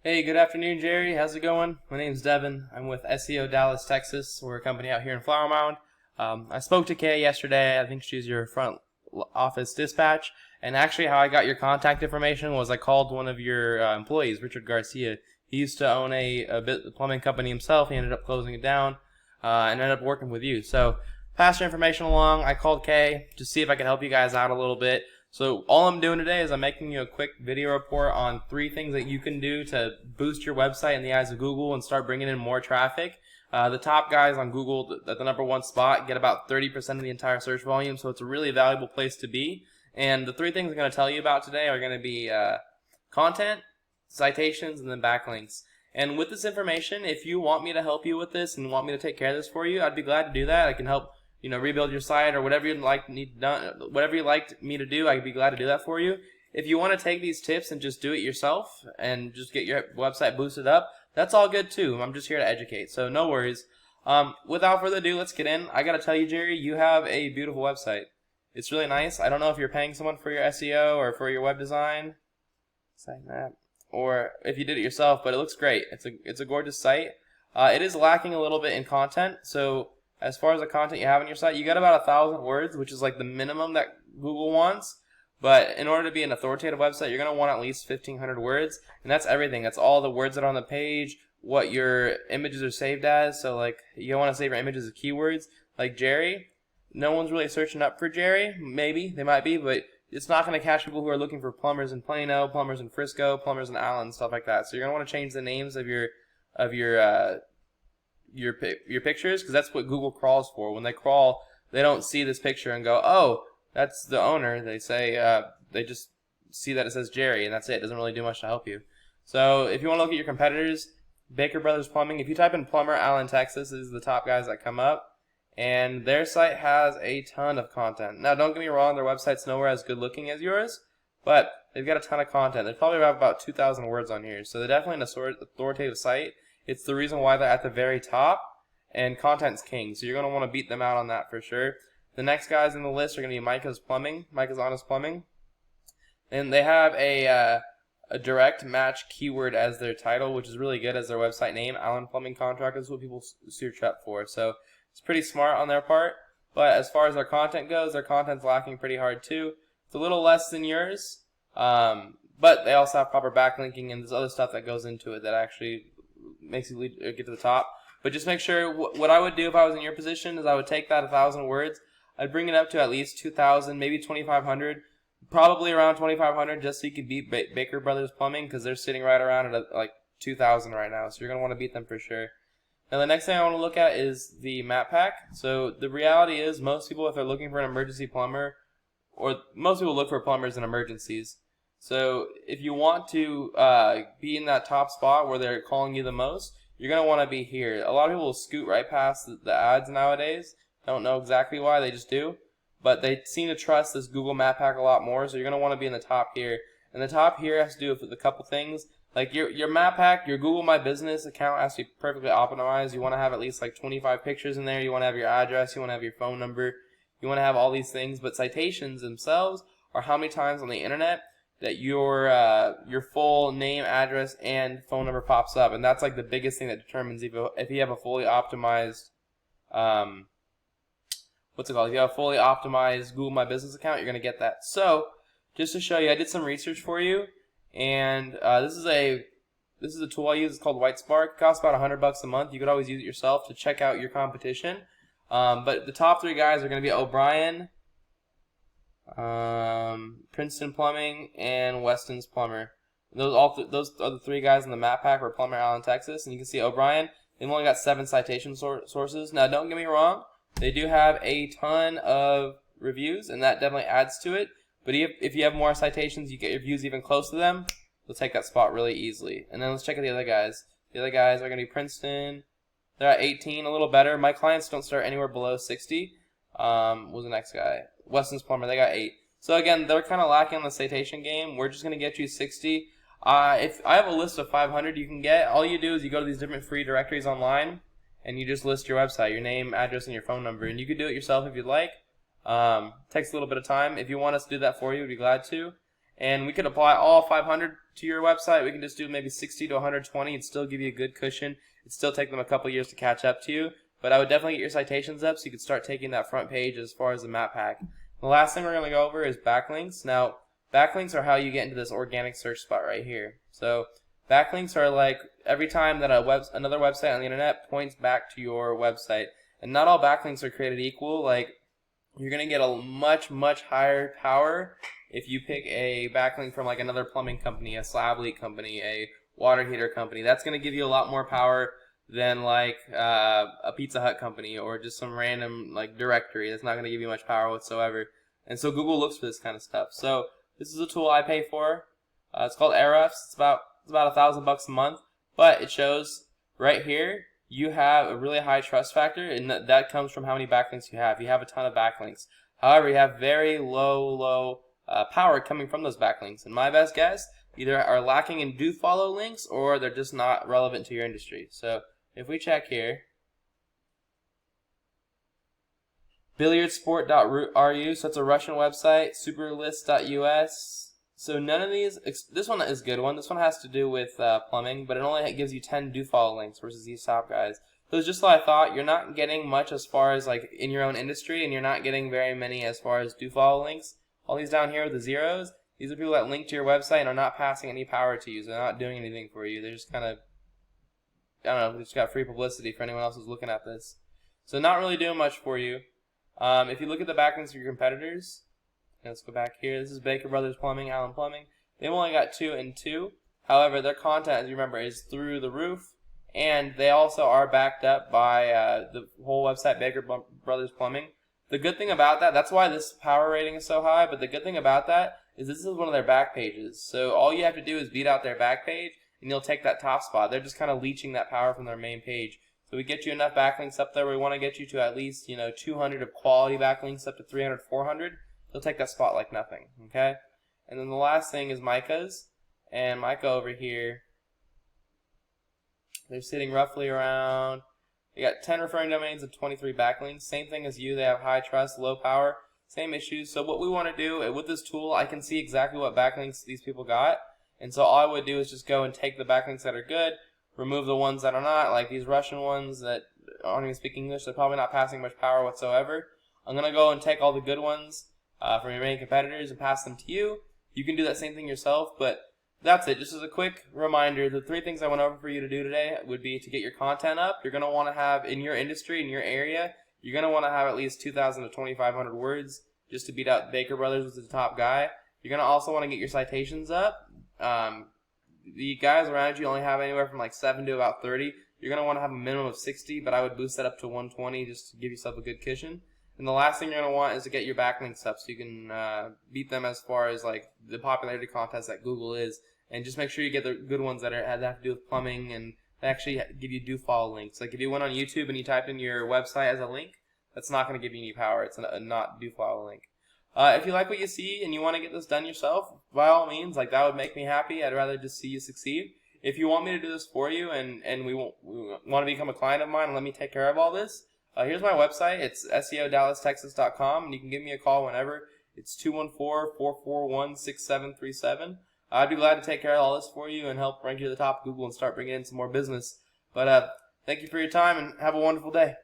Hey, good afternoon, Jerry. How's it going? My name's Devin. I'm with SEO Dallas, Texas. We're a company out here in Flower Mound. I spoke to Kay yesterday. I think she's your front office dispatch. And actually, how I got your contact information was I called one of your employees, Richard Garcia. He used to own a plumbing company himself. He ended up closing it down and ended up working with you. So, pass your information along. I called Kay to see if I could help you guys out a little bit. So all I'm doing today is I'm making you a quick video report on 3 things that you can do to boost your website in the eyes of Google and start bringing in more traffic. The top guys on Google at the #1 spot get about 30% of the entire search volume, so it's a really valuable place to be. And the 3 things I'm going to tell you about today are going to be content, citations, and then backlinks. And with this information, if you want me to help you with this and want me to take care of this for you, I'd be glad to do that. I can help rebuild your site or whatever you'd like whatever you'd like me to do. I'd be glad to do that for you. If you want to take these tips and just do it yourself and just get your website boosted up, that's all good too. I'm just here to educate, so no worries. Without further ado, let's get in. I gotta tell you, Jerry, you have a beautiful website. It's really nice. I don't know if you're paying someone for your SEO or for your web design, site map, or if you did it yourself, but it looks great. It's a gorgeous site. It is lacking a little bit in content, so as far as the content you have on your site, you got about 1,000 words, which is like the minimum that Google wants. But in order to be an authoritative website, you're going to want at least 1,500 words. And that's everything. That's all the words that are on the page, what your images are saved as. So like you want to save your images as keywords. Like Jerry, no one's really searching up for Jerry. Maybe, they might be, but it's not going to catch people who are looking for plumbers in Plano, plumbers in Frisco, plumbers in Allen, stuff like that. So you're going to want to change the names of your pictures, because that's what Google crawls for. When they crawl, they don't see this picture and go, oh, that's the owner. They say they just see that it says Jerry, and that's it. It doesn't really do much to help you. So if you want to look at your competitors, Baker Brothers Plumbing, if you type in plumber Allen, Texas, this is the top guys that come up, and their site has a ton of content. Now, don't get me wrong, their website's nowhere as good looking as yours, but they've got a ton of content. They probably have about 2,000 words on here, so they're definitely an authoritative site. It's the reason why they're at the very top, and content's king, so you're going to want to beat them out on that for sure. The next guys in the list are going to be Micah's Plumbing, Micah's Honest Plumbing, and they have a direct match keyword as their title, which is really good as their website name. Allen Plumbing Contractors is what people search up for, so it's pretty smart on their part. But as far as their content goes, their content's lacking pretty hard too. It's a little less than yours, but they also have proper backlinking and there's other stuff that goes into it that actually makes you get to the top. But just make sure, what I would do if I was in your position is I would take that 1,000 words, I'd bring it up to at least 2,000, maybe 2,500, probably around 2,500, just so you can beat Baker Brothers Plumbing, because they're sitting right around at like 2,000 right now, so you're going to want to beat them for sure. Now the next thing I want to look at is the map pack. So the reality is most people, if they're looking for an emergency plumber, or most people look for plumbers in emergencies. So if you want to be in that top spot where they're calling you the most, you're going to want to be here. A lot of people will scoot right past the ads nowadays. Don't know exactly why, they just do. But they seem to trust this Google Map Pack a lot more, so you're going to want to be in the top here. And the top here has to do with a couple things. Like your Map Pack, your Google My Business account has to be perfectly optimized. You want to have at least like 25 pictures in there. You want to have your address. You want to have your phone number. You want to have all these things. But citations themselves are how many times on the internet that your full name, address, and phone number pops up, and that's like the biggest thing that determines if you have a fully optimized If you have a fully optimized Google My Business account, you're gonna get that. So just to show you, I did some research for you, and this is a tool I use. It's called Whitespark. It costs about $100 a month. You could always use it yourself to check out your competition. But the top 3 guys are gonna be O'Brien, Princeton Plumbing, and Weston's Plumber. Those are the 3 guys in the map pack for Plumber Allen, Texas. And you can see O'Brien, they've only got 7 citation sources. Now, don't get me wrong, they do have a ton of reviews, and that definitely adds to it. But if you have more citations, you get your views even close to them, they'll take that spot really easily. And then let's check out the other guys. The other guys are going to be Princeton. They're at 18, a little better. My clients don't start anywhere below 60. What was the next guy? Weston's Plumber, they got 8. So again, they're kind of lacking on the citation game. We're just going to get you 60. If I have a list of 500 you can get, all you do is you go to these different free directories online, and you just list your website, your name, address, and your phone number. And you could do it yourself if you'd like. Takes a little bit of time. If you want us to do that for you, we'd be glad to. And we could apply all 500 to your website. We can just do maybe 60 to 120 and still give you a good cushion. It'd still take them a couple years to catch up to you. But I would definitely get your citations up so you could start taking that front page as far as the map pack. The last thing we're going to go over is backlinks. Now, backlinks are how you get into this organic search spot right here. So backlinks are like every time that another website on the internet points back to your website. And not all backlinks are created equal. Like, you're going to get a much, much higher power if you pick a backlink from like another plumbing company, a slab leak company, a water heater company. That's going to give you a lot more power than like a Pizza Hut company or just some random like directory. That's not going to give you much power whatsoever. And so Google looks for this kind of stuff. So this is a tool I pay for. It's called Ahrefs. It's about $1,000 a month, but it shows right here you have a really high trust factor, and that comes from how many backlinks you have. You have a ton of backlinks. However, you have very low power coming from those backlinks. And my best guess, either are lacking in do follow links or they're just not relevant to your industry. So if we check here, billiardsport.ru, so it's a Russian website, superlist.us. So none of these, this one is a good one. This one has to do with plumbing, but it only gives you 10 do follow links versus these top guys. So it's just like I thought, you're not getting much as far as like in your own industry, and you're not getting very many as far as do follow links. All these down here with the zeros, these are people that link to your website and are not passing any power to you. So they're not doing anything for you. They're just kind of, I don't know, they just got free publicity for anyone else who's looking at this. So not really doing much for you. If you look at the backlinks of your competitors, let's go back here. This is Baker Brothers Plumbing, Allen Plumbing. They've only got 2 and 2. However, their content, as you remember, is through the roof. And they also are backed up by the whole website, Baker Brothers Plumbing. The good thing about that, that's why this power rating is so high, but the good thing about that is this is one of their back pages. So all you have to do is beat out their back page, and you'll take that top spot. They're just kind of leeching that power from their main page. So we get you enough backlinks up there. We want to get you to at least 200 of quality backlinks, up to 300, 400. They'll take that spot like nothing, okay? And then the last thing is Micah's. And Micah over here, they're sitting roughly around, they got 10 referring domains and 23 backlinks. Same thing as you. They have high trust, low power, same issues. So what we want to do with this tool, I can see exactly what backlinks these people got. And so all I would do is just go and take the backlinks that are good, remove the ones that are not, like these Russian ones that aren't even speaking English. They're probably not passing much power whatsoever. I'm going to go and take all the good ones from your main competitors and pass them to you. You can do that same thing yourself, but that's it. Just as a quick reminder, the 3 things I went over for you to do today would be to get your content up. You're going to want to have, in your industry, in your area, you're going to want to have at least 2,000 to 2,500 words just to beat out Baker Brothers, which is the top guy. You're going to also want to get your citations up. The guys around you only have anywhere from like 7 to about 30. You're going to want to have a minimum of 60, but I would boost that up to 120 just to give yourself a good cushion. And the last thing you're going to want is to get your backlinks up so you can beat them as far as like the popularity contest that Google is. And just make sure you get the good ones that have to do with plumbing and they actually give you do follow links. Like if you went on YouTube and you typed in your website as a link, that's not going to give you any power. It's a not do follow link. If you like what you see and you want to get this done yourself, by all means, like that would make me happy. I'd rather just see you succeed. If you want me to do this for you and we want to become a client of mine and let me take care of all this, here's my website. It's SEODallasTexas.com, and you can give me a call whenever. It's 214-441-6737. I'd be glad to take care of all this for you and help rank you to the top of Google and start bringing in some more business. But thank you for your time and have a wonderful day.